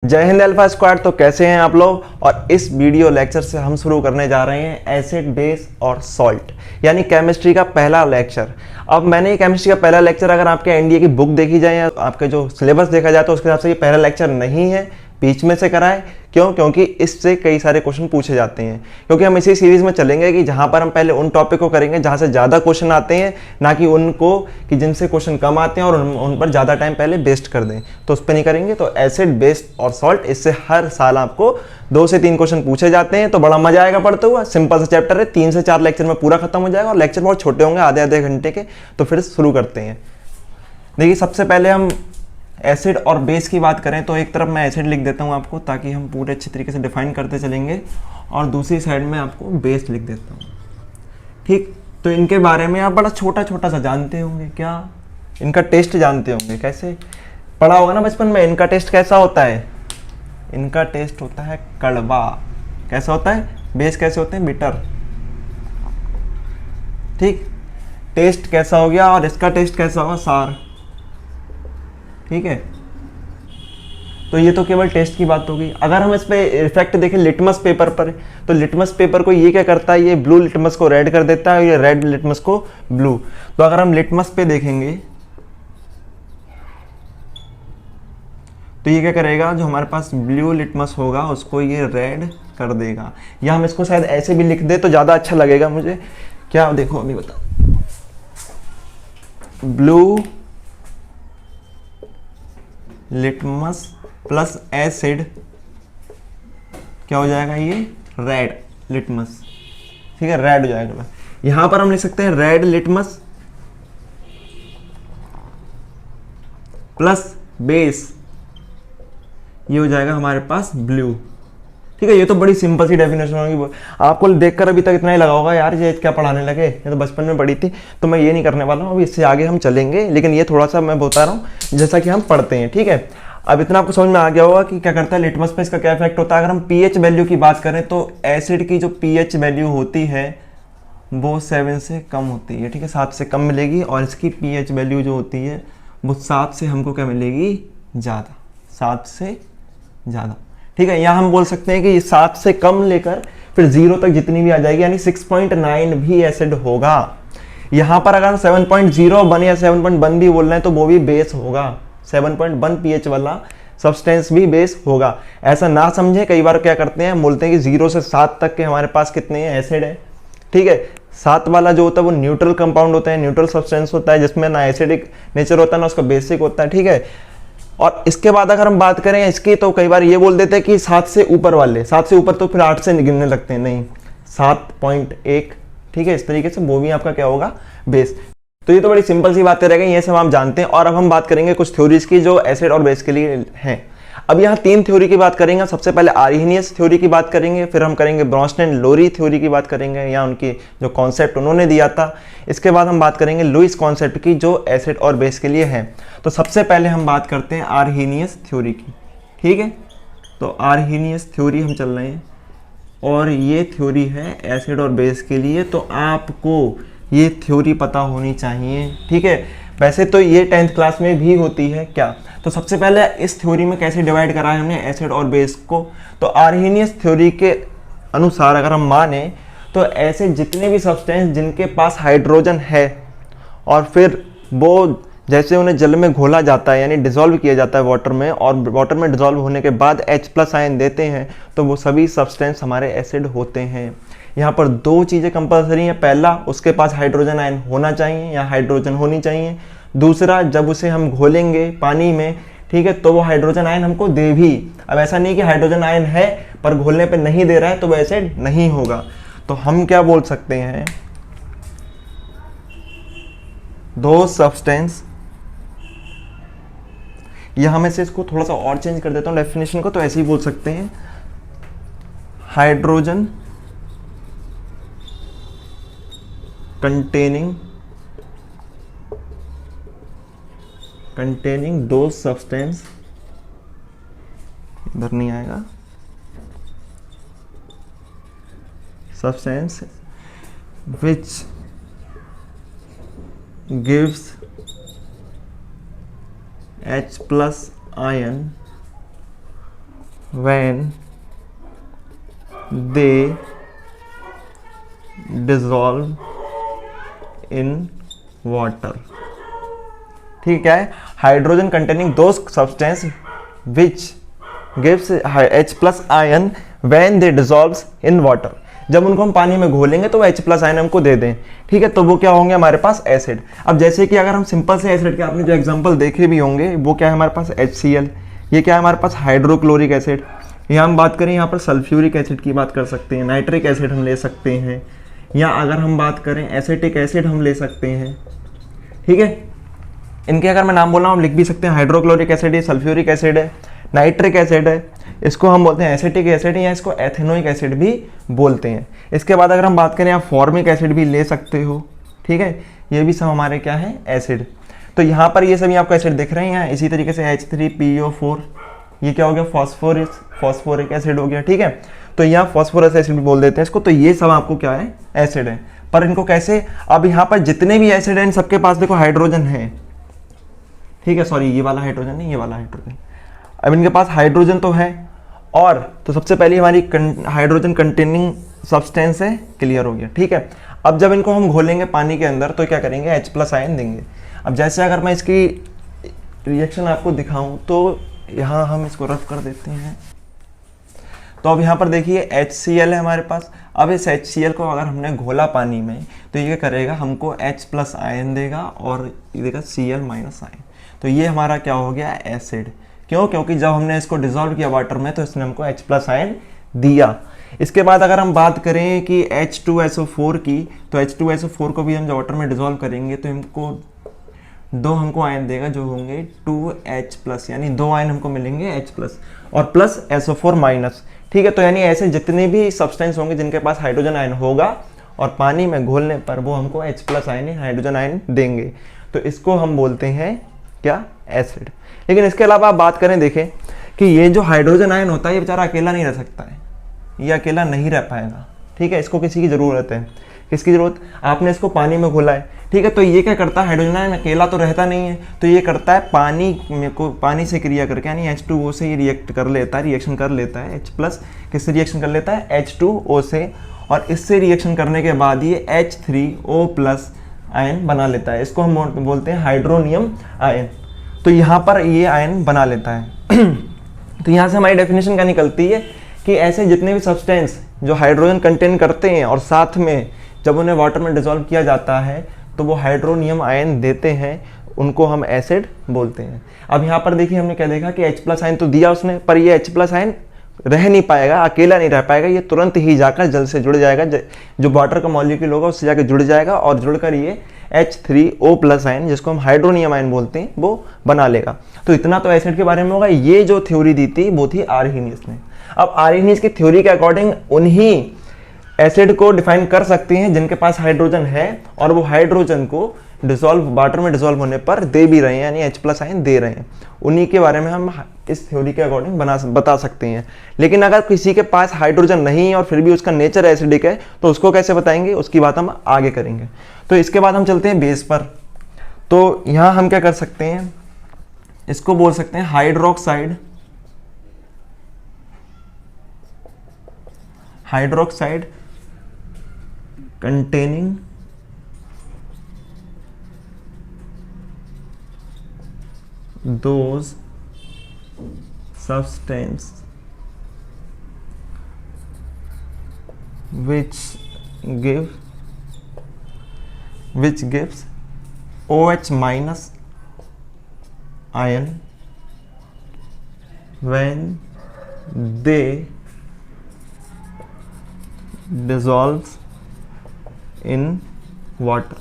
जय Hind alpha squad. तो कैसे हैं आप लोग। और इस वीडियो लेक्चर से हम शुरू करने जा रहे हैं एसिड बेस और सॉल्ट यानी केमिस्ट्री का पहला लेक्चर। अब मैंने केमिस्ट्री का पहला लेक्चर अगर आपके एनडीए की बुक देखी जाए या आपके जो सिलेबस देखा जाए तो उसके हिसाब से ये पहला लेक्चर नहीं है, बीच में से कराए। क्यों? क्योंकि इससे कई सारे क्वेश्चन पूछे जाते हैं। क्योंकि हम इसी सीरीज में चलेंगे कि जहां पर हम पहले उन टॉपिक को करेंगे जहां से ज़्यादा क्वेश्चन आते हैं, ना कि उनको कि जिनसे क्वेश्चन कम आते हैं और उन पर ज़्यादा टाइम पहले वेस्ट कर दें, तो उस पर नहीं करेंगे। तो एसिड बेस और सॉल्ट, इससे हर साल आपको 2 से 3 क्वेश्चन पूछे जाते हैं, तो बड़ा मजा आएगा पढ़ते हुआ। सिंपल सा चैप्टर है, 3 से 4 लेक्चर में पूरा खत्म हो जाएगा और लेक्चर बहुत छोटे होंगे, आधे आधे घंटे के। तो फिर शुरू करते हैं। देखिए, सबसे पहले हम एसिड और बेस की बात करें तो एक तरफ मैं एसिड लिख देता हूँ आपको, ताकि हम पूरे अच्छे तरीके से डिफाइन करते चलेंगे, और दूसरी साइड में आपको बेस लिख देता हूँ। ठीक, तो इनके बारे में आप बड़ा छोटा छोटा सा जानते होंगे। क्या? इनका टेस्ट जानते होंगे। कैसे पढ़ा होगा ना बचपन में। इनका टेस्ट कैसा होता है? इनका टेस्ट होता है कड़वा। कैसा होता है? बेस कैसे होते हैं? बिटर। ठीक, टेस्ट कैसा हो गया, और इसका टेस्ट कैसा होगा? सार। ठीक है, तो ये तो केवल टेस्ट की बात होगी। अगर हम इस पे इफेक्ट देखें लिटमस पेपर पर, तो लिटमस पेपर को ये क्या करता है, ये ब्लू लिटमस को रेड कर देता है और ये रेड लिटमस को ब्लू। तो अगर हम लिटमस पे देखेंगे तो ये क्या करेगा, जो हमारे पास ब्लू लिटमस होगा उसको ये रेड कर देगा। या हम इसको शायद ऐसे भी लिख दे तो ज़्यादा अच्छा लगेगा मुझे। क्या? देखो अभी बता, ब्लू लिटमस प्लस एसिड क्या हो जाएगा? ये रेड लिटमस। ठीक है, रेड हो जाएगा। यहां पर हम लिख सकते हैं रेड लिटमस प्लस बेस, ये हो जाएगा हमारे पास ब्लू। ठीक है, ये तो बड़ी सिंपल सी डेफिनेशन होगी। आपको देखकर अभी तक इतना ही लगा होगा यार ये क्या पढ़ाने लगे, ये तो बचपन में पढ़ी थी। तो मैं ये नहीं करने वाला हूँ, अभी इससे आगे हम चलेंगे, लेकिन ये थोड़ा सा मैं बता रहा हूँ जैसा कि हम पढ़ते हैं। ठीक है, अब इतना आपको समझ में आ गया होगा कि क्या करता है लिटमस पे, इसका क्या इफेक्ट होता है। अगर हम पीएच वैल्यू की बात करें तो एसिड की जो पीएच वैल्यू होती है वो 7 से कम होती है। ठीक है, 7 से कम मिलेगी, और इसकी पीएच वैल्यू जो होती है वो 7 से हमको क्या मिलेगी? ज़्यादा, 7 से ज़्यादा। ठीक है, यहाँ हम बोल सकते हैं कि ये 7 से कम लेकर फिर 0 तक जितनी भी आ जाएगी, यानी 6.9 भी एसिड होगा। यहाँ पर अगर 7.01 या 7.1 भी बोल रहे हैं तो वो भी बेस होगा। 7.1 पीएच वाला सब्सटेंस भी बेस होगा। ऐसा ना समझे, कई बार क्या करते हैं, बोलते हैं कि 0 से 7 तक के हमारे पास कितने हैं? एसिड है। ठीक है, 7 वाला जो होता है वो न्यूट्रल कंपाउंड होता है, न्यूट्रल सब्सटेंस होता है, जिसमें ना एसिडिक नेचर होता है ना उसका बेसिक होता है। ठीक है, और इसके बाद अगर हम बात करें इसकी, तो कई बार ये बोल देते हैं कि 7 से ऊपर वाले, 7 से ऊपर तो फिर 8 से गिनने लगते हैं। नहीं, 7.1। ठीक है, इस तरीके से वो भी आपका क्या होगा? बेस। तो ये तो बड़ी सिंपल सी बातें रह गई, ये सब हम जानते हैं। और अब हम बात करेंगे कुछ थ्योरीज की जो एसिड और बेस के लिए हैं। अब यहाँ 3 थ्योरी की बात करेंगे। सबसे पहले आर्हेनियस थ्योरी की बात करेंगे, फिर हम करेंगे ब्रॉन्स्टेन लोरी थ्योरी की बात करेंगे, या उनकी जो कॉन्सेप्ट उन्होंने दिया था। इसके बाद हम बात करेंगे लुईस कॉन्सेप्ट की जो एसिड और बेस के लिए है। तो सबसे पहले हम बात करते हैं आर्हेनियस थ्योरी की। ठीक है, तो आर्हेनियस थ्योरी हम चल रहे हैं, और ये थ्योरी है एसिड और बेस के लिए। तो आपको ये थ्योरी पता होनी चाहिए। ठीक है, वैसे तो ये 10th क्लास में भी होती है। क्या? तो सबसे पहले इस थ्योरी में कैसे डिवाइड करा है हमने एसिड और बेस को। तो आर्हेनियस थ्योरी के अनुसार अगर हम माने तो ऐसे जितने भी सब्सटेंस जिनके पास हाइड्रोजन है और फिर वो जैसे उन्हें जल में घोला जाता है, यानी डिसॉल्व किया जाता है वाटर में, और वाटर में डिसॉल्व होने के बाद H+ आयन देते हैं, तो वो सभी सब्सटेंस हमारे एसिड होते हैं। यहाँ पर 2 चीज़ें कंपलसरी हैं। पहला, उसके पास हाइड्रोजन आयन होना चाहिए या हाइड्रोजन होनी चाहिए। दूसरा, जब उसे हम घोलेंगे पानी में, ठीक है, तो वो हाइड्रोजन आयन हमको दे भी। अब ऐसा नहीं कि हाइड्रोजन आयन है पर घोलने पे नहीं दे रहा है तो वो एसिड नहीं होगा। तो हम क्या बोल सकते हैं, 2 सब्सटेंस, यहाँ में से इसको थोड़ा सा और चेंज कर देता हूँ डेफिनेशन को, तो ऐसे ही बोल सकते हैं हाइड्रोजन कंटेनिंग 2 सब्सटेंस, इधर नहीं आएगा, substance which gives H+ ion when they dissolve in water. ठीक है, हाइड्रोजन कंटेनिंग दो substance which gives H plus ion when they dissolves in water. जब उनको हम पानी में घोलेंगे तो वो H प्लस आयन हमको दे दें। ठीक है, तो वो क्या होंगे हमारे पास एसिड। अब जैसे कि अगर हम सिंपल से एसिड के आपने जो एग्जांपल देखे भी होंगे वो क्या है हमारे पास HCl, ये क्या है हमारे पास हाइड्रोक्लोरिक एसिड। यहाँ हम बात करें यहाँ पर सल्फ्यूरिक एसिड की बात कर सकते हैं, नाइट्रिक एसिड हम ले सकते हैं, या अगर हम बात करें एसिटिक एसिड हम ले सकते हैं। ठीक है, इनके अगर मैं नाम बोल रहा हूँ हम लिख भी सकते हैं, हाइड्रोक्लोरिक एसिड है, सल्फ्यूरिक एसिड है, नाइट्रिक एसिड है, इसको हम बोलते हैं एसिटिक एसिड या इसको एथेनोइक एसिड भी बोलते हैं। इसके बाद अगर हम बात करें आप फॉर्मिक एसिड भी ले सकते हो। ठीक है, ये भी सब हमारे क्या है एसिड। तो यहाँ पर ये सभी आपको एसिड दिख रहे हैं। यहाँ इसी तरीके से H3PO4 ये क्या हो गया फॉस्फोरिक एसिड हो गया। ठीक है, तो यहाँ फॉस्फोरस एसिड भी बोल देते हैं इसको। तो ये सब आपको क्या है एसिड है। पर इनको कैसे, अब यहाँ पर जितने भी एसिड हैं इन सबके पास देखो हाइड्रोजन है। ठीक है, सॉरी ये वाला हाइड्रोजन नहीं, ये वाला हाइड्रोजन। अब इनके पास हाइड्रोजन तो है, और तो सबसे पहले हमारी हाइड्रोजन कंटेनिंग सब्सटेंस है, क्लियर हो गया। ठीक है, अब जब इनको हम घोलेंगे पानी के अंदर तो क्या करेंगे H प्लस आयन देंगे। अब जैसे अगर मैं इसकी रिएक्शन आपको दिखाऊं तो यहाँ हम इसको रफ कर देते हैं। तो अब यहाँ पर देखिए HCl है हमारे पास। अब इस HCl को अगर हमने घोला पानी में तो ये करेगा हमको H प्लस आयन देगा और ये देगा Cl माइनस आयन। तो ये हमारा क्या हो गया एसिड। क्यों? क्योंकि जब हमने इसको डिसॉल्व किया वाटर में तो इसने हमको H प्लस आयन दिया। इसके बाद अगर हम बात करें कि H2SO4 की, तो H2SO4 को भी हम जब वाटर में डिसॉल्व करेंगे तो हमको आयन देगा जो होंगे 2H प्लस, यानी 2 आयन हमको मिलेंगे H प्लस और प्लस SO4 माइनस। ठीक है, तो यानी ऐसे जितने भी सब्सटेंस होंगे जिनके पास हाइड्रोजन आयन होगा और पानी में घोलने पर वो हमको H plus ion hydrogen ion देंगे, तो इसको हम बोलते हैं क्या एसिड। लेकिन इसके अलावा आप बात करें देखें कि ये जो हाइड्रोजन आयन होता है ये बेचारा अकेला नहीं रह सकता है, ये अकेला नहीं रह पाएगा। ठीक है, इसको किसी की ज़रूरत है। किसकी ज़रूरत? आपने इसको पानी में घोला है। ठीक है, तो ये क्या करता है, हाइड्रोजन आयन अकेला तो रहता नहीं है, तो ये करता है पानी से क्रिया करके, यानी H2O से ये रिएक्शन कर लेता है H प्लस किससे रिएक्शन कर लेता है H2O से, और इससे रिएक्शन करने के बाद ये H3O प्लस आयन बना लेता है। इसको हम बोलते हैं हाइड्रोनियम आयन। तो यहाँ पर ये आयन बना लेता है। तो यहाँ से हमारी डेफिनेशन क्या निकलती है कि ऐसे जितने भी सब्सटेंस जो हाइड्रोजन कंटेन करते हैं और साथ में जब उन्हें वाटर में डिसॉल्व किया जाता है तो वो हाइड्रोनियम आयन देते हैं, उनको हम एसिड बोलते हैं। अब यहाँ पर देखिए हमने क्या देखा कि H प्लस आयन तो दिया उसने, पर ये H प्लस आयन रह नहीं पाएगा, अकेला नहीं रह पाएगा, ये तुरंत ही जाकर जल से जुड़ जाएगा, जो वाटर का मॉलिक्यूल होगा उससे जाकर जुड़ जाएगा और जुड़कर ये H3O प्लस आयन जिसको हम हाइड्रोनियम आयन बोलते हैं वो बना लेगा। तो इतना तो एसिड के बारे में होगा। ये जो थ्योरी दी थी वो थी आर्हेनियस ने। अब आर्हेनियस की थ्योरी के अकॉर्डिंग उन्हीं एसिड को डिफाइन कर सकते हैं जिनके पास हाइड्रोजन है और वो हाइड्रोजन को वाटर में डिसॉल्व होने पर दे भी रहे हैं, यानी H प्लस आयन दे रहे हैं। उन्हीं के बारे में हम इस थ्योरी के अकॉर्डिंग बता सकते हैं। लेकिन अगर किसी के पास हाइड्रोजन नहीं है और फिर भी उसका नेचर एसिडिक है तो उसको कैसे बताएंगे, उसकी बात हम आगे करेंगे। तो इसके बाद हम चलते हैं बेस पर। तो यहाँ हम क्या कर सकते हैं, इसको बोल सकते हैं hydroxide containing those substance which gives OH minus ion when they dissolve in water.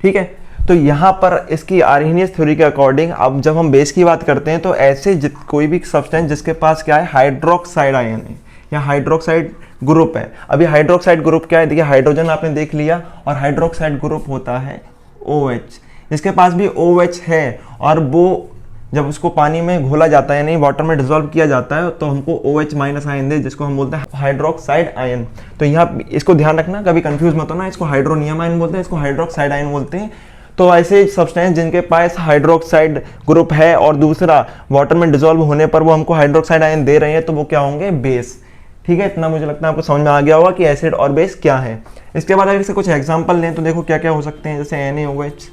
ठीक है, तो यहाँ पर इसकी आर्हेनियस थ्योरी के अकॉर्डिंग अब जब हम बेस की बात करते हैं तो ऐसे कोई भी सब्सटेंस जिसके पास क्या है हाइड्रोक्साइड आयन है या हाइड्रोक्साइड ग्रुप है। अभी हाइड्रोक्साइड ग्रुप क्या है, देखिए हाइड्रोजन आपने देख लिया और हाइड्रोक्साइड ग्रुप होता है OH। जिसके पास भी OH है और वो जब उसको पानी में घोला जाता है यानी वाटर में डिसॉल्व किया जाता है तो हमको OH माइनस आयन दे, जिसको हम बोलते हैं हाइड्रोक्साइड आयन। तो यहाँ इसको ध्यान रखना, कभी कंफ्यूज मत होना, इसको हाइड्रोनियम आयन बोलते हैं, इसको हाइड्रोक्साइड आयन बोलते हैं। तो ऐसे सब्सटेंस जिनके पास हाइड्रोक्साइड ग्रुप है और दूसरा वाटर में डिसॉल्व होने पर वो हमको हाइड्रोक्साइड आयन दे रहे हैं, तो वो क्या होंगे, बेस। ठीक है, इतना मुझे लगता है आपको समझ में आ गया होगा कि एसिड और बेस क्या है। इसके बाद अगर इसे कुछ एग्जांपल लें तो देखो क्या क्या हो सकते हैं, जैसे NaOH,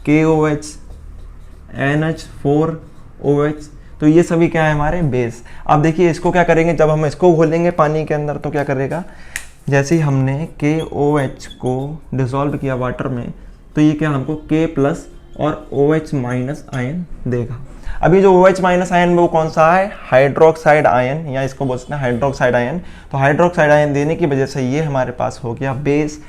KOH, NH4OH, तो ये सभी क्या है हमारे बेस। अब देखिए इसको क्या करेंगे, जब हम इसको घोलेंगे पानी के अंदर तो क्या करेगा, जैसे ही हमने KOH को डिसॉल्व किया वाटर में तो ये क्या हमको K+ और OH- आयन देगा। अभी जो OH- आयन वो कौन सा है, हाइड्रोक्साइड आयन, या इसको बोल सकते हैं हाइड्रोक्साइड आयन। तो हाइड्रोक्साइड आयन देने की वजह से ये हमारे पास हो गया बेस।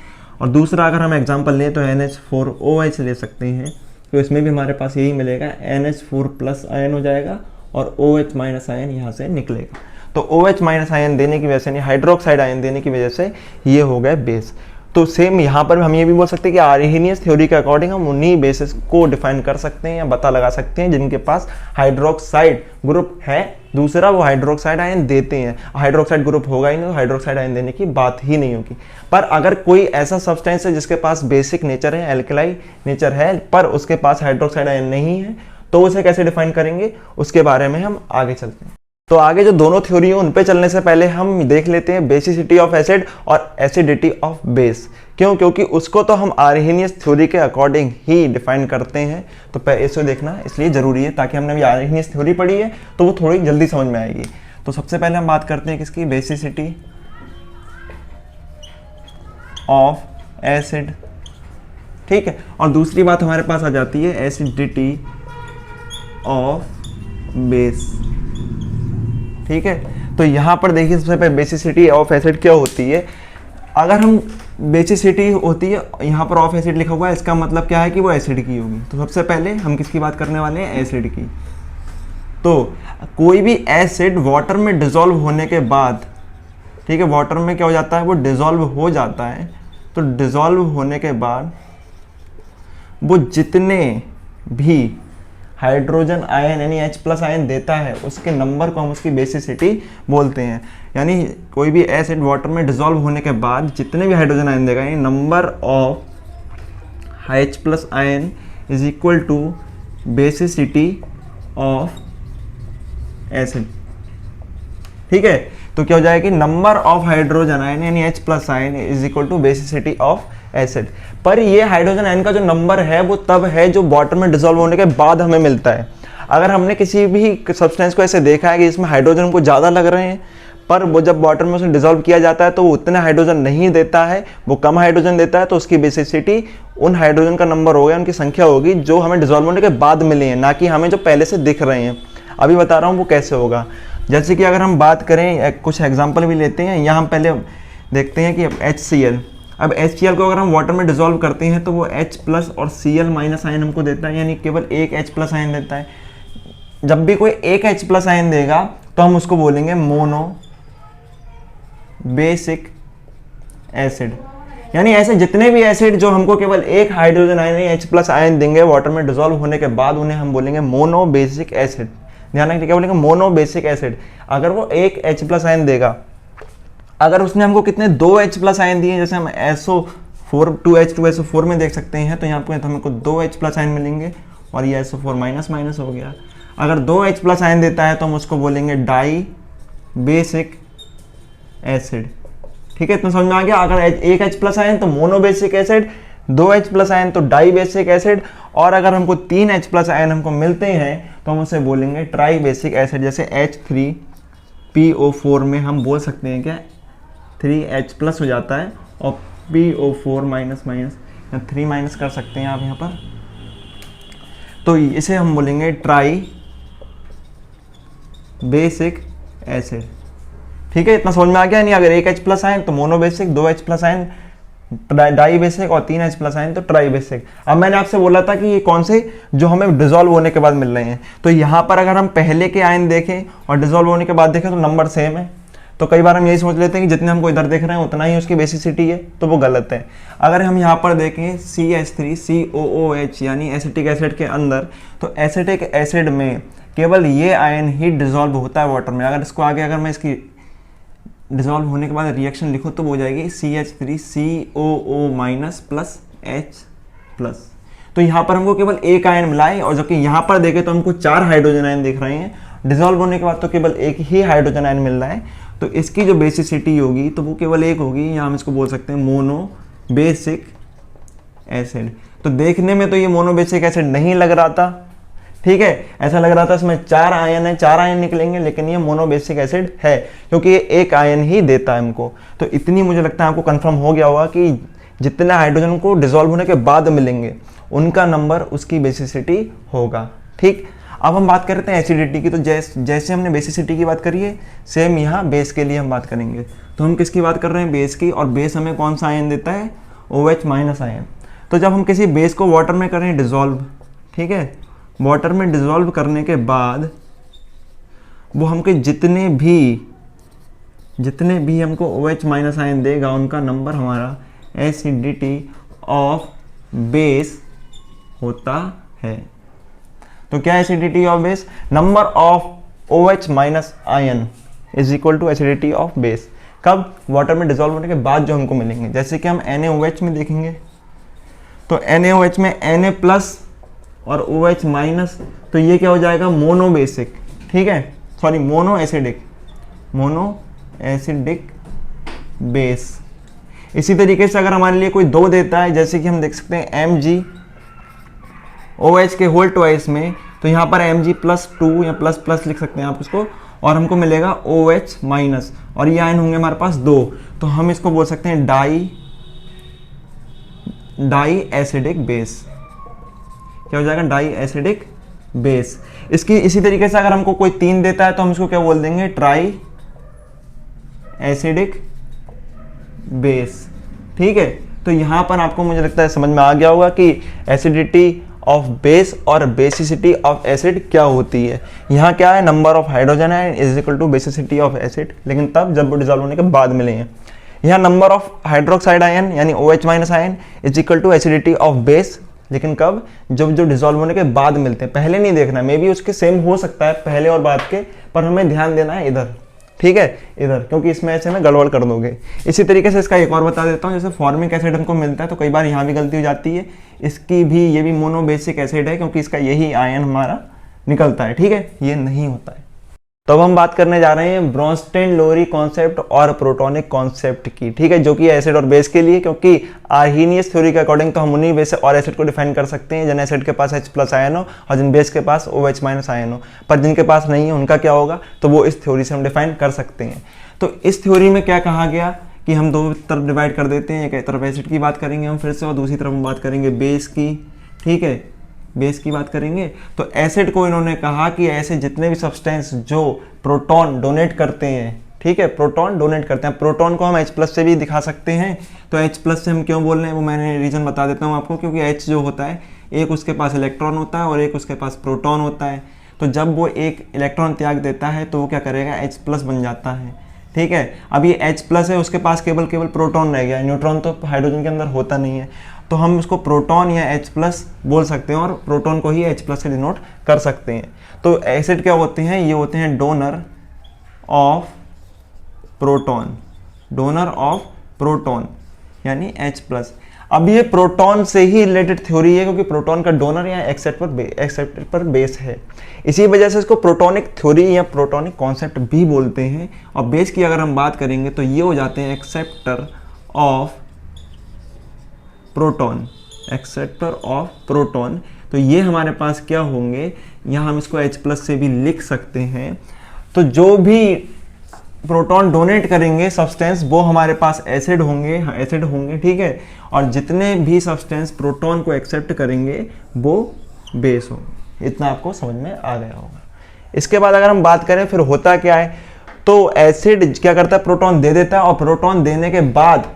और दूसरा अगर हम एग्जांपल लें तो NH4OH ले सकते हैं, तो इसमें भी हमारे पास यही मिलेगा, NH4+ आयन हो जाएगा और OH- आयन यहाँ से निकलेगा। तो OH- आयन देने की वजह से, नहीं हाइड्रोक्साइड आयन देने की वजह से ये हो गए बेस। तो सेम यहाँ पर हम ये भी बोल सकते हैं कि आर्हेनियस थ्योरी के अकॉर्डिंग हम उन्हीं बेसिस को डिफाइन कर सकते हैं या पता लगा सकते हैं जिनके पास हाइड्रोक्साइड ग्रुप है, दूसरा वो हाइड्रोक्साइड आयन देते हैं। हाइड्रोक्साइड ग्रुप होगा ही नहीं तो हाइड्रोक्साइड आयन देने की बात ही नहीं होगी। पर अगर कोई ऐसा सब्सटेंस है जिसके पास बेसिक नेचर है, एल्कलाई नेचर है, पर उसके पास हाइड्रोक्साइड आयन नहीं है, तो उसे कैसे डिफाइन करेंगे उसके बारे में हम आगे चलते हैं। तो आगे जो दोनों थ्योरी है उन पे चलने से पहले हम देख लेते हैं बेसिसिटी ऑफ एसिड और एसिडिटी ऑफ बेस। क्यों? क्योंकि उसको तो हम आर्हेनियस थ्योरी के अकॉर्डिंग ही डिफाइन करते हैं, तो इसको देखना इसलिए ज़रूरी है, ताकि हमने अभी आर्हेनियस थ्योरी पढ़ी है तो वो थोड़ी जल्दी समझ में आएगी। तो सबसे पहले हम बात करते हैं किसकी, बेसिसिटी ऑफ एसिड। ठीक है, और दूसरी बात हमारे पास आ जाती है एसिडिटी ऑफ बेस। ठीक है, तो यहाँ पर देखिए सबसे पहले बेसिसिटी ऑफ एसिड क्या होती है। अगर हम बेसिसिटी होती है, यहाँ पर ऑफ एसिड लिखा हुआ है, इसका मतलब क्या है कि वो एसिड की होगी। तो सबसे पहले हम किसकी बात करने वाले हैं, एसिड की। तो कोई भी एसिड वाटर में डिसॉल्व होने के बाद, ठीक है, वाटर में क्या हो जाता है, वो डिसॉल्व हो जाता है। तो डिसॉल्व होने के बाद वो जितने भी हाइड्रोजन आयन यानी H+ आयन देता है, उसके नंबर को हम उसकी बेसिसिटी बोलते हैं। यानी कोई भी एसिड वाटर में डिसॉल्व होने के बाद जितने भी हाइड्रोजन आयन देगा, यानी number of H+ ion is equal to basicity of acid. ठीक है, तो क्या हो जाएगी, नंबर ऑफ हाइड्रोजन आयन यानी H+ ion is equal to basicity of acid. पर ये हाइड्रोजन आयन का जो नंबर है वो तब है जो वाटर में डिसॉल्व होने के बाद हमें मिलता है। अगर हमने किसी भी सब्सटेंस को ऐसे देखा है कि इसमें हाइड्रोजन को ज़्यादा लग रहे हैं, पर वो जब वाटर में उसे डिसॉल्व किया जाता है तो वो उतने हाइड्रोजन नहीं देता है, वो कम हाइड्रोजन देता है, तो उसकी बेसिसिटी उन हाइड्रोजन का नंबर होगा, उनकी संख्या होगी जो हमें डिसॉल्व होने के बाद मिले हैं, ना कि हमें जो पहले से दिख रहे हैं। अभी बता रहा हूँ वो कैसे होगा। जैसे कि अगर हम बात करें, कुछ एग्जाम्पल भी लेते हैं, यहाँ हम पहले देखते हैं कि HCl। अब HCl को अगर हम वाटर में डिसॉल्व करते हैं तो वो H+ और Cl- आयन हमको देता है, यानी केवल एक H+ आयन देता है। जब भी कोई एक H+ आयन देगा तो हम उसको बोलेंगे मोनो बेसिक एसिड। यानी ऐसे जितने भी एसिड जो हमको केवल एक हाइड्रोजन आयन H+ आयन देंगे वाटर में डिसॉल्व होने के बाद, उन्हें हम बोलेंगे मोनो बेसिक एसिड। ध्यान रखिए, क्या बोलेंगे, मोनो बेसिक एसिड। अगर वो एक H+ आयन देगा, अगर उसने हमको कितने 2 H+ आयन दिए, जैसे हम SO4 2H2SO4 में देख सकते हैं, तो यहाँ पे तो हमको 2 H+ आयन मिलेंगे और ये SO4 हो गया। अगर 2 H+ आयन देता है तो हम उसको बोलेंगे डाई बेसिक एसिड। ठीक है, इतना समझ में आ गया। अगर एक H+ आयन तो mono basic acid, 2 H+ ion तो डाई बेसिक एसिड, और अगर हमको 3 H+ आयन हमको मिलते हैं तो हम उसे बोलेंगे ट्राई बेसिक एसिड। जैसे H3PO4 में हम बोल सकते हैं क्या 3H+ हो जाता है और PO4 या 3 कर सकते हैं आप यहाँ पर, तो इसे हम बोलेंगे ट्राई बेसिक एसिड। ठीक है, इतना समझ में आ गया। नहीं, अगर एक H+ आयन तो monobasic, 2 H+ ion dibasic और 3 H+ आयन तो ट्राई बेसिक। अब मैंने आपसे बोला था कि ये कौन से जो हमें डिसॉल्व होने के बाद मिल रहे हैं, तो यहाँ पर अगर हम पहले के आयन देखें और डिसॉल्व होने के बाद देखें तो नंबर सेम है। तो कई बार हम यही सोच लेते हैं कि जितने हमको इधर देख रहे हैं उतना ही उसकी बेसिसिटी है, तो वो गलत है। अगर हम यहाँ पर देखें CH3COOH यानी एसिटिक एसिड के अंदर, तो एसिटिक एसिड में केवल ये आयन ही डिसॉल्व होता है वाटर में। अगर इसको आगे अगर मैं इसकी डिसॉल्व होने के बाद रिएक्शन लिखूँ तो वो हो जाएगी CH3COO- H प्लस। तो यहाँ पर हमको केवल एक आयन मिला है, और जबकि यहाँ पर देखें तो हमको 4 हाइड्रोजन आयन दिख रहे हैं। डिसॉल्व होने के बाद तो केवल एक ही हाइड्रोजन आयन मिल रहा है, तो इसकी जो बेसिसिटी होगी तो वो केवल एक होगी। यहाँ हम इसको बोल सकते हैं मोनो बेसिक एसिड। तो देखने में तो ये मोनो बेसिक एसिड नहीं लग रहा था, ठीक है, ऐसा लग रहा था इसमें 4 आयन है, 4 आयन निकलेंगे, लेकिन ये मोनो बेसिक एसिड है क्योंकि ये एक आयन ही देता है हमको। तो इतनी मुझे लगता है आपको कंफर्म हो गया होगा कि जितने हाइड्रोजन को डिसॉल्व होने के बाद मिलेंगे उनका नंबर उसकी बेसिसिटी होगा। ठीक, अब हम बात करते हैं एसिडिटी की। तो जैसे हमने बेसिसिटी की बात करी है, सेम यहाँ बेस के लिए हम बात करेंगे। तो हम किसकी बात कर रहे हैं? बेस की। और बेस हमें कौन सा आयन देता है? OH minus ion. तो जब हम किसी बेस को वाटर में करें डिसॉल्व, ठीक है, वाटर में डिसॉल्व करने के बाद वो हमके जितने भी हमको OH माइनस आयन देगा उनका नंबर हमारा एसिडिटी ऑफ बेस होता है। तो क्या acidity of base? Number of OH minus ion is equal to acidity of base. कब? वाटर में डिसॉल्व होने के बाद जो हमको मिलेंगे। जैसे कि हम NaOH में देखेंगे तो NaOH में Na प्लस और OH माइनस, तो ये क्या हो जाएगा? मोनो बेसिक, ठीक है, सॉरी मोनो एसिडिक बेस। इसी तरीके से अगर हमारे लिए कोई 2 देता है, जैसे कि हम देख सकते हैं MgOH के होल ट्वाइस में, तो यहाँ पर Mg+2 या प्लस प्लस लिख सकते हैं आप इसको, और हमको मिलेगा OH माइनस, और ये आयन होंगे हमारे पास 2, तो हम इसको बोल सकते हैं डाई एसिडिक बेस। क्या हो जाएगा? Diacidic base. इसकी इसी तरीके से अगर हमको कोई 3 देता है तो हम इसको क्या बोल देंगे? ट्राई एसिडिक बेस, ठीक है। तो यहाँ पर आपको मुझे लगता है समझ में आ गया होगा कि एसिडिटी ऑफ बेस और बेसिसिटी ऑफ एसिड क्या होती है। यहाँ क्या है? Number of hydrogen ion is equal to basicity of acid, लेकिन तब जब वो डिसॉल्व होने के बाद मिले हैं। यहाँ नंबर ऑफ हाइड्रोक्साइड आयन यानी OH minus ion is equal to acidity of base, लेकिन कब? जब जो डिसॉल्व होने के बाद मिलते हैं। पहले नहीं देखना, मे बी उसके सेम हो सकता है पहले और बाद के, पर हमें ध्यान देना है इधर, ठीक है, इधर, क्योंकि इसमें ऐसे ना गड़बड़ कर दोगे। इसी तरीके से इसका एक और बता देता हूँ, जैसे फॉर्मिक एसिड हमको मिलता है तो कई बार यहाँ भी गलती हो जाती है। इसकी भी, ये भी मोनो बेसिक एसिड है क्योंकि इसका यही आयन हमारा निकलता है, ठीक है, ये नहीं होता है। तो अब हम बात करने जा रहे हैं ब्रोंस्टेन लोरी कॉन्सेप्ट और प्रोटोनिक कॉन्सेप्ट की, ठीक है, जो कि एसिड और बेस के लिए, क्योंकि आर्हीनियस थ्योरी के अकॉर्डिंग तो हम उन्हीं बेस और एसिड को डिफाइन कर सकते हैं जिन एसिड के पास H प्लस आयन हो और जिन बेस के पास OH माइनस आयन हो। पर जिनके पास नहीं है उनका क्या होगा? तो वो इस थ्योरी से हम डिफाइन कर सकते हैं। तो इस थ्योरी में क्या कहा गया कि हम 2 तरफ डिवाइड कर देते हैं, एक तरफ एसिड की बात करेंगे हम फिर से, और दूसरी तरफ हम बात करेंगे बेस की, ठीक है, बेस की बात करेंगे। तो एसिड को इन्होंने कहा कि ऐसे जितने भी सब्सटेंस जो प्रोटॉन डोनेट करते हैं, ठीक है, प्रोटॉन डोनेट करते हैं, प्रोटॉन को हम H प्लस से भी दिखा सकते हैं। तो H प्लस से हम क्यों बोल रहे हैं वो मैंने रीजन बता देता हूँ आपको, क्योंकि H जो होता है, एक उसके पास इलेक्ट्रॉन होता है और एक उसके पास प्रोटॉन होता है। तो जब वो एक इलेक्ट्रॉन त्याग देता है तो वो क्या करेगा? H प्लस बन जाता है, ठीक है। अब ये H प्लस है, उसके पास केवल प्रोटॉन रह गया, न्यूट्रॉन तो हाइड्रोजन के अंदर होता नहीं है, तो हम उसको प्रोटॉन या H प्लस बोल सकते हैं और प्रोटॉन को ही H प्लस से डिनोट कर सकते हैं। तो एसिड क्या होते हैं? ये होते हैं डोनर ऑफ प्रोटॉन यानी H प्लस। अब ये प्रोटॉन से ही रिलेटेड थ्योरी है क्योंकि प्रोटॉन का डोनर या एक्सेप्टर पर बेस है। इसी वजह से इसको प्रोटॉनिक थ्योरी या प्रोटॉनिक कॉन्सेप्ट भी बोलते हैं। और बेस की अगर हम बात करेंगे तो ये हो जाते हैं एक्सेप्टर ऑफ प्रोटॉन। तो ये हमारे पास क्या होंगे? यहाँ हम इसको H प्लस से भी लिख सकते हैं। तो जो भी प्रोटॉन डोनेट करेंगे सब्सटेंस वो हमारे पास एसिड होंगे, ठीक है, और जितने भी सब्सटेंस प्रोटॉन को एक्सेप्ट करेंगे वो बेस होंगे। इतना आपको समझ में आ गया होगा। इसके बाद अगर हम बात करें फिर होता क्या है, तो एसिड क्या करता है? प्रोटॉन दे देता है, और प्रोटॉन देने के बाद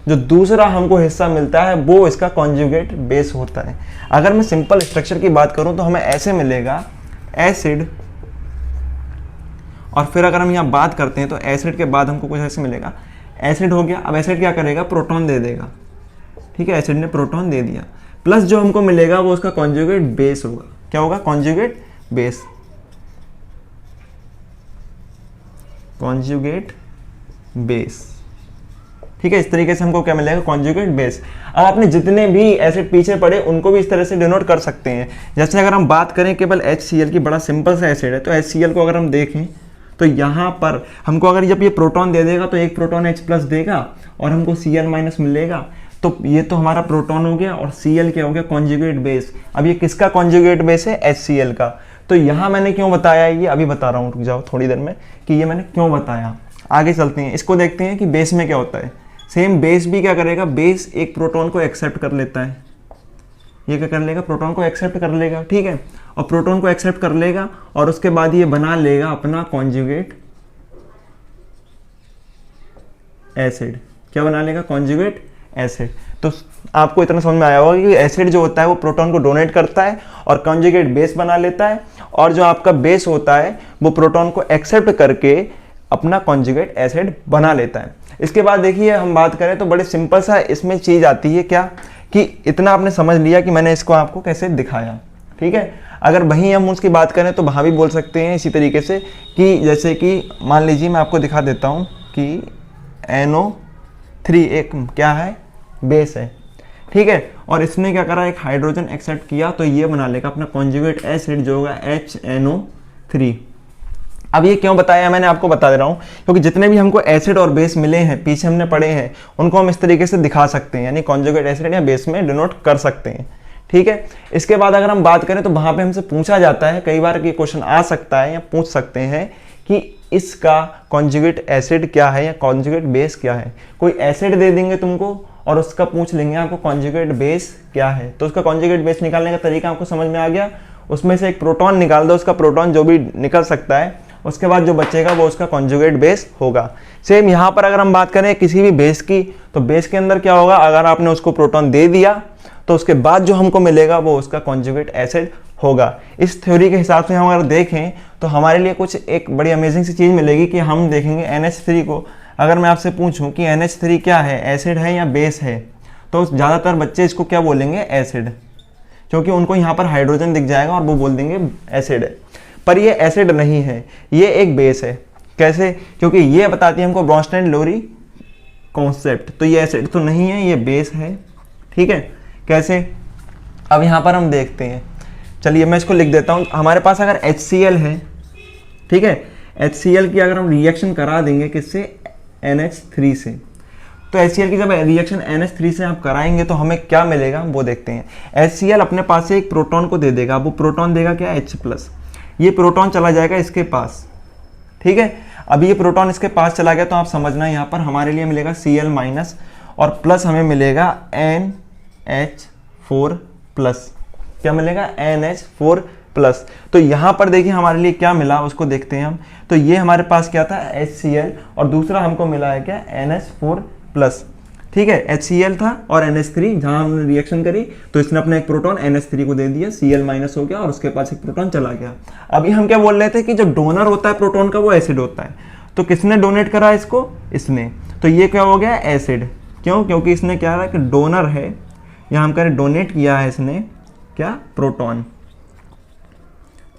जो दूसरा हमको हिस्सा मिलता है वो इसका कॉन्जुगेट बेस होता है। अगर मैं सिंपल स्ट्रक्चर की बात करूं तो हमें ऐसे मिलेगा एसिड, और फिर अगर हम यहाँ बात करते हैं तो एसिड के बाद हमको कुछ ऐसे मिलेगा, एसिड हो गया। अब एसिड क्या करेगा? प्रोटॉन दे देगा, ठीक है, एसिड ने प्रोटॉन दे दिया, प्लस जो हमको मिलेगा वो उसका कॉन्जुगेट बेस होगा। क्या होगा? Conjugate base. ठीक है, इस तरीके से हमको क्या मिलेगा, कॉन्जुगेट बेस। अब आपने जितने भी एसिड पीछे पड़े उनको भी इस तरह से डिनोट कर सकते हैं। जैसे अगर हम बात करें केवल HCl की, बड़ा सिंपल सा एसिड है, तो HCl को अगर हम देखें तो यहाँ पर हमको अगर जब ये प्रोटॉन दे देगा तो एक प्रोटॉन H+ देगा और हमको Cl- मिलेगा। तो ये तो हमारा प्रोटॉन हो गया और Cl क्या हो गया, कॉन्जुगेट बेस। अब ये किसका कॉन्जुगेट बेस है, HCl का। तो यहाँ मैंने क्यों बताया, ये अभी बता रहा हूँ, रुक जाओ थोड़ी देर में, कि ये मैंने क्यों बताया। आगे चलते हैं, इसको देखते हैं कि बेस में क्या होता है। सेम बेस भी क्या करेगा, बेस एक प्रोटॉन को एक्सेप्ट कर लेता है। ये क्या कर लेगा, प्रोटॉन को एक्सेप्ट कर लेगा, ठीक है। और प्रोटॉन को एक्सेप्ट कर लेगा और उसके बाद ये बना लेगा अपना कॉन्जुगेट एसिड। क्या बना लेगा, कॉन्जुगेट एसिड। तो आपको इतना समझ में आया होगा कि एसिड जो होता है वो प्रोटॉन को डोनेट करता है और कॉन्जुगेट बेस बना लेता है, और जो आपका बेस होता है वो प्रोटॉन को एक्सेप्ट करके अपना कॉन्जुगेट एसिड बना लेता है। इसके बाद देखिए हम बात करें तो बड़े सिंपल सा इसमें चीज़ आती है, क्या कि इतना आपने समझ लिया कि मैंने इसको आपको कैसे दिखाया, ठीक है। अगर वहीं हम उसकी बात करें तो वहाँ भी बोल सकते हैं इसी तरीके से, कि जैसे कि मान लीजिए मैं आपको दिखा देता हूँ कि NO3 एक क्या है, बेस है, ठीक है। और इसने क्या करा, एक हाइड्रोजन एक्सेप्ट किया, तो ये बना लेगा अपना कॉन्जुगेट एसिड जो होगा HNO3। अब ये क्यों बताया मैंने आपको बता दे रहा हूँ, क्योंकि जितने भी हमको एसिड और बेस मिले हैं पीछे हमने पढ़े हैं, उनको हम इस तरीके से दिखा सकते हैं, यानी कॉन्जुगेट एसिड या बेस में डिनोट कर सकते हैं, ठीक है। इसके बाद अगर हम बात करें तो वहाँ पे हमसे पूछा जाता है, कई बार ये क्वेश्चन आ सकता है या पूछ सकते हैं कि इसका कॉन्जुगेट एसिड क्या है या कॉन्जुगेट बेस क्या है। कोई एसिड दे देंगे तुमको और उसका पूछ लेंगे आपको कॉन्जुगेट बेस क्या है, तो उसका कॉन्जुगेट बेस निकालने का तरीका आपको समझ में आ गया। उसमें से एक प्रोटॉन निकाल दो, उसका प्रोटॉन जो भी निकल सकता है, उसके बाद जो बचेगा वो उसका कॉन्जुगेट बेस होगा। सेम यहाँ पर अगर हम बात करें किसी भी बेस की, तो बेस के अंदर क्या होगा, अगर आपने उसको प्रोटॉन दे दिया तो उसके बाद जो हमको मिलेगा वो उसका कॉन्जुगेट एसिड होगा। इस थ्योरी के हिसाब से हम अगर देखें तो हमारे लिए कुछ एक बड़ी अमेजिंग सी चीज़ मिलेगी कि हम देखेंगे NH3 को। अगर मैं आपसे पूछूं कि NH3 क्या है, एसिड है या बेस है, तो ज़्यादातर बच्चे इसको क्या बोलेंगे, एसिड, क्योंकि उनको यहाँ पर हाइड्रोजन दिख जाएगा और वो बोल देंगे एसिड है। पर ये एसिड नहीं है, ये एक बेस है। कैसे, क्योंकि ये बताती है हमको ब्रोंस्टेन-लोरी कॉन्सेप्ट, तो ये एसिड तो नहीं है, ये बेस है, ठीक है। कैसे, अब यहाँ पर हम देखते हैं, चलिए मैं इसको लिख देता हूँ। हमारे पास अगर HCl है, ठीक है, HCl की अगर हम रिएक्शन करा देंगे किससे, NH3 से, तो HCl की जब रिएक्शन NH3 से आप कराएंगे तो हमें क्या मिलेगा वो देखते हैं। HCl अपने पास से एक प्रोटॉन को दे देगा, वो प्रोटॉन देगा क्या, H+। ये प्रोटॉन चला जाएगा इसके पास, ठीक है। अब ये प्रोटॉन इसके पास चला गया तो आप समझना यहाँ पर हमारे लिए मिलेगा Cl- और प्लस हमें मिलेगा NH4+। क्या मिलेगा, NH4+। तो यहाँ पर देखिए हमारे लिए क्या मिला उसको देखते हैं हम। तो ये हमारे पास क्या था, HCl, और दूसरा हमको मिला है क्या, NH4+, ठीक है। HCl था और NH3, जहाँ हमने रिएक्शन करी तो इसने अपना एक प्रोटॉन NH3 को दे दिया, Cl- हो गया और उसके पास एक प्रोटॉन चला गया। अभी हम क्या बोल रहे थे कि जो डोनर होता है प्रोटॉन का वो एसिड होता है, तो किसने डोनेट करा इसको, इसने, तो ये क्या हो गया, एसिड। क्यों, क्योंकि इसने क्या है कि डोनर है, यहाँ हम कह रहे डोनेट किया है इसने क्या, प्रोटॉन,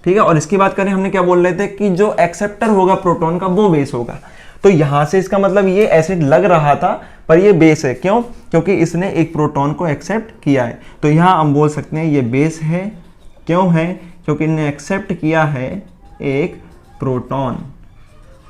ठीक है। और इसकी बात करें हमने क्या बोल रहे थे कि जो एक्सेप्टर होगा प्रोटॉन का वो बेस होगा, तो यहां से इसका मतलब ये एसिड लग रहा था पर ये बेस है। क्यों, क्योंकि इसने एक प्रोटॉन को एक्सेप्ट किया है, तो यहां हम बोल सकते हैं ये बेस है। क्यों है, क्योंकि इन्हें एक्सेप्ट किया है एक प्रोटॉन,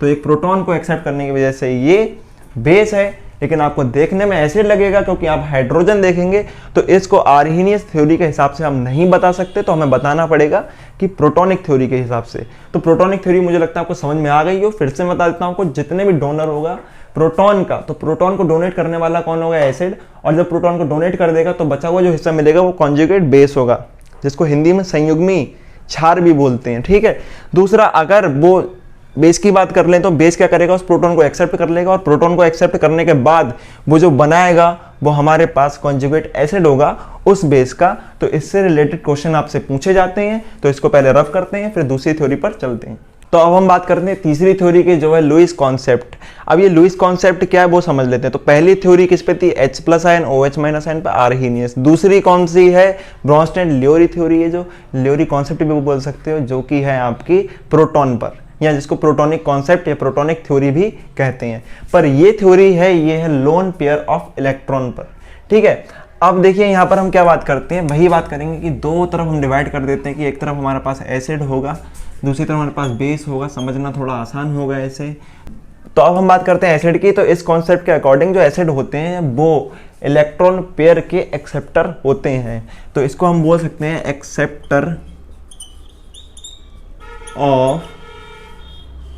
तो एक प्रोटॉन को एक्सेप्ट करने की वजह से ये बेस है। लेकिन आपको देखने में एसिड लगेगा क्योंकि आप हाइड्रोजन देखेंगे, तो इसको आर्हीनियस थ्योरी के हिसाब से हम नहीं बता सकते, तो हमें बताना पड़ेगा कि प्रोटोनिक थ्योरी के हिसाब से। तो प्रोटोनिक थ्योरी मुझे लगता है आपको समझ में आ गई हो। फिर से बता देता हूँ आपको, जितने भी डोनर होगा प्रोटॉन का, तो प्रोटॉन को डोनेट करने वाला कौन होगा, एसिड, और जब प्रोटॉन को डोनेट कर देगा तो बचा हुआ जो हिस्सा मिलेगा वो कॉन्जुगेट बेस होगा, जिसको हिंदी में संयुग्मी क्षार भी बोलते हैं, ठीक है। दूसरा, अगर वो बेस की बात कर लें तो बेस क्या करेगा, उस प्रोटॉन को एक्सेप्ट कर लेगा, और प्रोटॉन को एक्सेप्ट करने के बाद वो जो बनाएगा वो हमारे पास कॉन्जुगेट एसिड होगा उस बेस का। तो इससे रिलेटेड क्वेश्चन आपसे पूछे जाते हैं, तो इसको पहले रफ करते हैं, फिर दूसरी थ्योरी पर चलते हैं। तो अब हम बात करते हैं तीसरी थ्योरी की, जो है लुईस कॉन्सेप्ट। अब ये लुईस कॉन्सेप्ट क्या है वो समझ लेते हैं। तो पहली थ्योरी किस पे थी, H+ आयन OH- आयन पे आर्हीनियस। दूसरी कौन सी है, ब्रोंस्टेन-लियोरी थ्योरी है, जो लियोरी कॉन्सेप्ट भी बोल सकते हो, जो कि है आपकी प्रोटॉन पर, या जिसको प्रोटॉनिक कॉन्सेप्ट या प्रोटॉनिक थ्योरी भी कहते हैं। पर ये थ्योरी है, ये है लोन पेयर ऑफ इलेक्ट्रॉन पर। ठीक है, अब देखिए यहाँ पर हम क्या बात करते हैं, वही बात करेंगे कि दो तरफ हम डिवाइड कर देते हैं कि एक तरफ हमारे पास एसिड होगा, दूसरी तरफ हमारे पास बेस होगा। समझना थोड़ा आसान होगा ऐसे। तो अब हम बात करते हैं एसिड की। तो इस कॉन्सेप्ट के अकॉर्डिंग जो एसिड होते हैं वो इलेक्ट्रॉन पेयर के एक्सेप्टर होते हैं। तो इसको हम बोल सकते हैं एक्सेप्टर ऑफ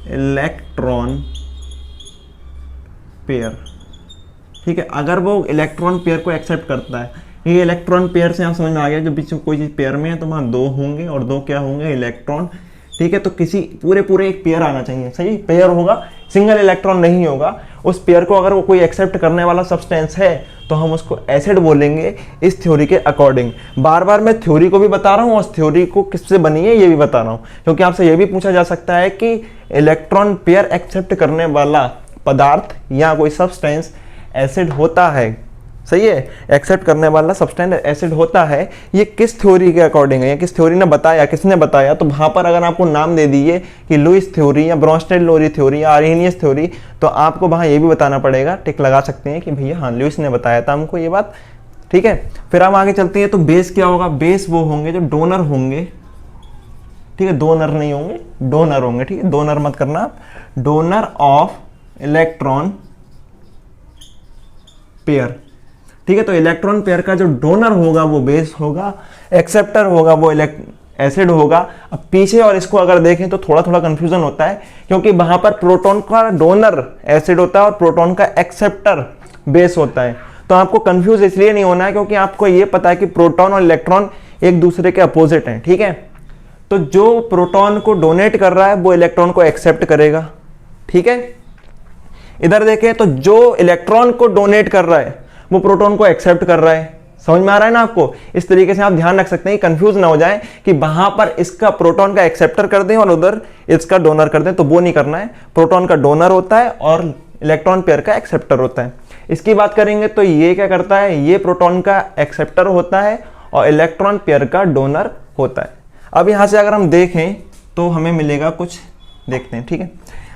इलेक्ट्रॉन पेयर। ठीक है, अगर वो इलेक्ट्रॉन पेयर को एक्सेप्ट करता है, ये इलेक्ट्रॉन पेयर से आप समझ में आ गया, जो बीच में कोई चीज़ पेयर में है तो वहाँ दो होंगे और दो क्या होंगे, इलेक्ट्रॉन। ठीक है, तो किसी पूरे एक पेयर आना चाहिए, सही पेयर होगा, सिंगल इलेक्ट्रॉन नहीं होगा। उस पेयर को अगर वो कोई एक्सेप्ट करने वाला सब्सटेंस है तो हम उसको एसिड बोलेंगे इस थ्योरी के अकॉर्डिंग। बार बार मैं थ्योरी को भी बता रहा हूँ और थ्योरी को किससे बनी है ये भी बता रहा हूँ, क्योंकि आपसे ये भी पूछा जा सकता है कि इलेक्ट्रॉन पेयर एक्सेप्ट करने वाला पदार्थ या कोई सब्सटेंस एसिड होता है। सही है, एक्सेप्ट करने वाला सब्सटेंस एसिड होता है, ये किस थ्योरी के अकॉर्डिंग है या किस थ्योरी ने बताया, किसने बताया। तो वहाँ पर अगर आपको नाम दे दिए कि लुईस थ्योरी या ब्रोंस्टेड-लोरी थ्योरी या आर्हेनियस थ्योरी, तो आपको वहाँ ये भी बताना पड़ेगा, टिक लगा सकते हैं कि भैया हाँ लुईस ने बताया था हमको ये बात। ठीक है, फिर हम आगे चलते हैं। तो बेस क्या होगा, बेस वो होंगे जो डोनर होंगे। ठीक है, डोनर नहीं होंगे, डोनर होंगे। ठीक है, डोनर मत करना आप, डोनर ऑफ इलेक्ट्रॉन पेयर। ठीक है, तो इलेक्ट्रॉन पेयर का जो डोनर होगा वो बेस होगा, एक्सेप्टर होगा वो एसिड होगा। अब पीछे और इसको अगर देखें तो थोड़ा कंफ्यूजन होता है, क्योंकि वहां पर प्रोटॉन का डोनर एसिड होता है और प्रोटॉन का एक्सेप्टर बेस होता है। तो आपको कंफ्यूज इसलिए नहीं होना है क्योंकि आपको ये पता है कि प्रोटॉन और इलेक्ट्रॉन एक दूसरे के अपोजिट हैं। ठीक है, तो जो प्रोटॉन को डोनेट कर रहा है वो इलेक्ट्रॉन को एक्सेप्ट करेगा। ठीक है, इधर देखें तो जो इलेक्ट्रॉन को डोनेट कर रहा है वो प्रोटॉन को एक्सेप्ट कर रहा है। समझ में आ रहा है ना आपको? इस तरीके से आप ध्यान रख सकते हैं, कंफ्यूज ना हो जाए कि वहां पर इसका प्रोटॉन का एक्सेप्टर कर दें और उधर इसका डोनर कर दें, तो वो नहीं करना है। प्रोटॉन का डोनर होता है और इलेक्ट्रॉन पेयर का एक्सेप्टर होता है। इसकी बात करेंगे तो ये क्या करता है, ये प्रोटॉन का एक्सेप्टर होता है और इलेक्ट्रॉन पेयर का डोनर होता है। अब यहां से अगर हम देखें तो हमें मिलेगा कुछ, देखते हैं। ठीक है,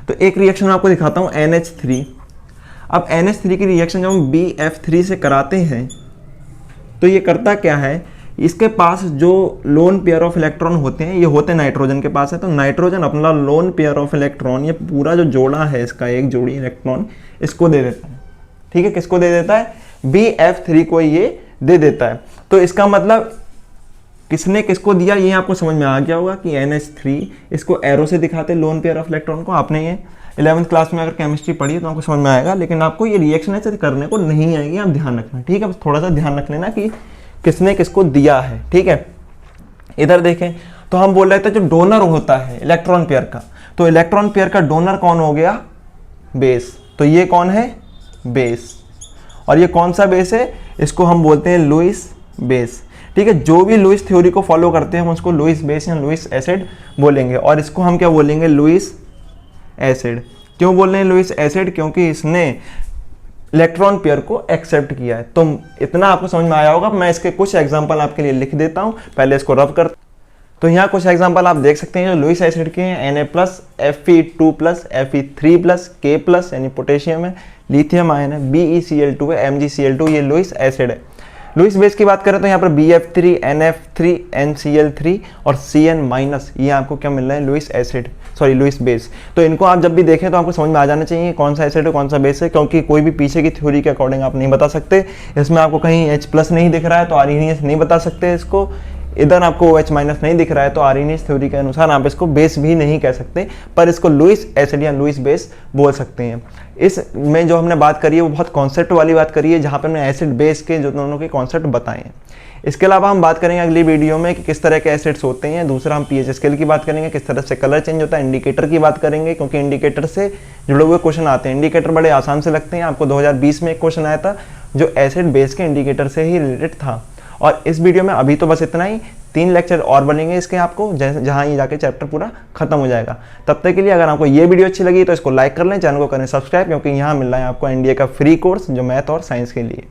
तो एक रिएक्शन आपको दिखाता हूं, NH3। अब NH3 की रिएक्शन जब हम BF3 से कराते हैं तो ये करता क्या है, इसके पास जो लोन पेयर ऑफ इलेक्ट्रॉन होते हैं ये होते नाइट्रोजन के पास है। तो नाइट्रोजन अपना लोन पेयर ऑफ इलेक्ट्रॉन, ये पूरा जो जोड़ा है इसका, एक जोड़ी इलेक्ट्रॉन, इसको दे देता है। ठीक है, किसको दे देता है, BF3 को ये दे देता है। तो इसका मतलब किसने किसको दिया ये आपको समझ में आ गया होगा कि NH3, इसको एरो से दिखाते लोन पेयर ऑफ इलेक्ट्रॉन को। आपने ये 11th क्लास में अगर केमिस्ट्री पढ़ी है तो आपको समझ में आएगा, लेकिन आपको ये रिएक्शन ऐसे करने को नहीं आएगी, आप ध्यान रखना। ठीक है, बस थोड़ा सा ध्यान रख लेना कि किसने किसको दिया है। ठीक है, इधर देखें तो हम बोल रहे थे जो डोनर होता है इलेक्ट्रॉन पेयर का, तो इलेक्ट्रॉन पेयर का डोनर कौन हो गया, बेस। तो ये कौन है, बेस। और ये कौन सा बेस है, इसको हम बोलते हैं लुईस बेस। ठीक है, जो भी लुईस थ्योरी को फॉलो करते हैं हम उसको लुईस बेस या लुईस एसिड बोलेंगे। और इसको हम क्या बोलेंगे, लुईस एसिड। क्यों बोल रहे हैं लुईस एसिड, क्योंकि इसने इलेक्ट्रॉन पेयर को एक्सेप्ट किया है। तो इतना आपको समझ में आया होगा। मैं इसके कुछ एग्जांपल आपके लिए लिख देता हूं, पहले इसको रब कर। तो यहाँ कुछ एग्जांपल आप देख सकते हैं जो लुईस एसिड के हैं, Na+, Fe2+, Fe3+, K+ यानी पोटेशियम है, लिथियम आयन है, BeCl2 है, MgCl2, ये लुईस एसिड है। लुईस बेस की बात करें तो यहाँ पर BF3, NF3, NCl3 और Cn-, ये आपको क्या मिल रहा है, Lewis acid, sorry Lewis base. तो इनको आप जब भी देखें तो आपको समझ में आ जाना चाहिए कौन सा एसिड है कौन सा बेस है, क्योंकि कोई भी पीछे की थ्योरी के अकॉर्डिंग आप नहीं बता सकते। इसमें आपको कहीं H+ नहीं दिख रहा है तो आर्हेनियस नहीं बता सकते इसको, इधर आपको OH- नहीं दिख रहा है तो आर्हेनियस थ्योरी के अनुसार आप इसको बेस भी नहीं कह सकते, पर इसको लुईस एसिड या लुईस बेस बोल सकते हैं। इसमें जो हमने बात करी है वो बहुत कॉन्सेप्ट वाली बात करी है, जहाँ पर हमने एसिड बेस के जो दोनों के कॉन्सेप्ट बताए हैं। इसके अलावा हम बात करेंगे अगली वीडियो में कि किस तरह के एसिड्स होते हैं। दूसरा हम pH स्केल की बात करेंगे, किस तरह से कलर चेंज होता है, इंडिकेटर की बात करेंगे, क्योंकि इंडिकेटर से जुड़े हुए क्वेश्चन आते हैं। इंडिकेटर बड़े आसान से लगते हैं। आपको 2020 में एक क्वेश्चन आया था जो एसिड बेस के इंडिकेटर से ही रिलेटेड था। और इस वीडियो में अभी तो बस इतना ही, 3 लेक्चर और बनेंगे इसके आपको, जहाँ ये जाके चैप्टर पूरा खत्म हो जाएगा। तब तक के लिए अगर आपको ये वीडियो अच्छी लगी तो इसको लाइक कर लें, चैनल को करें सब्सक्राइब, क्योंकि यहाँ मिल रहा है आपको NDA का फ्री कोर्स जो मैथ और साइंस के लिए।